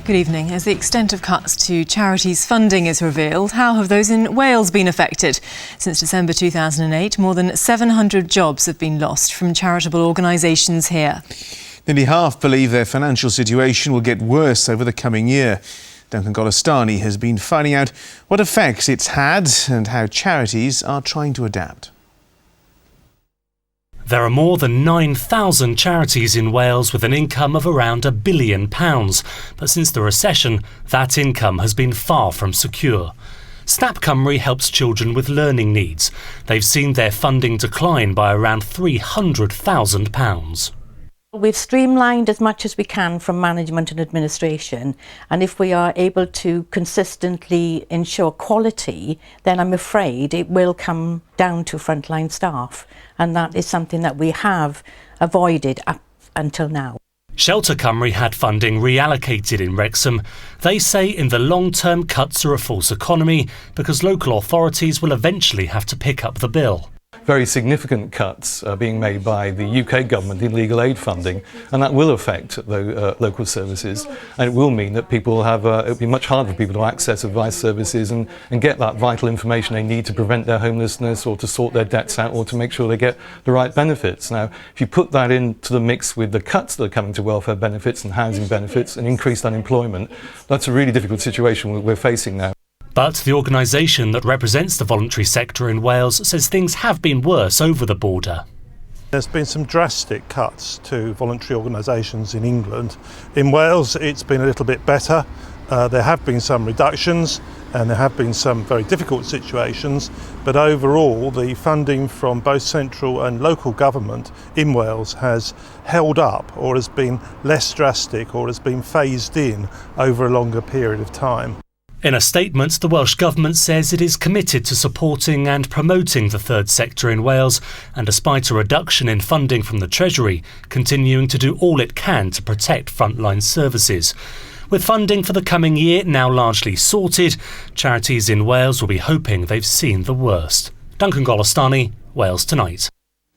Good evening. As the extent of cuts to charities' funding is revealed, how have those in Wales been affected? Since December 2008, more than 700 jobs have been lost from charitable organisations here. Nearly half believe their financial situation will get worse over the coming year. Duncan Golestani has been finding out what effects it's had and how charities are trying to adapt. There are more than 9,000 charities in Wales with an income of around £1 billion, but since the recession, that income has been far from secure. Snap Cymru helps children with learning needs. They've seen their funding decline by around £300,000. We've streamlined as much as we can from management and administration, and if we are able to consistently ensure quality, then I'm afraid it will come down to frontline staff, and that is something that we have avoided up until now. Shelter Cymru had funding reallocated in Wrexham. They say in the long term cuts are a false economy because local authorities will eventually have to pick up the bill. Very significant cuts are being made by the UK government in legal aid funding, and that will affect the local services, and it will mean that people have it'll be much harder for people to access advice services and get that vital information they need to prevent their homelessness or to sort their debts out or to make sure they get the right benefits. Now, if you put that into the mix with the cuts that are coming to welfare benefits and housing benefits and increased unemployment, that's a really difficult situation we're facing now. But the organisation that represents the voluntary sector in Wales says things have been worse over the border. There's been some drastic cuts to voluntary organisations in England. In Wales, it's been a little bit better. There have been some reductions and there have been some very difficult situations, but overall the funding from both central and local government in Wales has held up or has been less drastic or has been phased in over a longer period of time. In a statement, the Welsh Government says it is committed to supporting and promoting the third sector in Wales and, despite a reduction in funding from the Treasury, continuing to do all it can to protect frontline services. With funding for the coming year now largely sorted, charities in Wales will be hoping they've seen the worst. Duncan Golestani, Wales Tonight.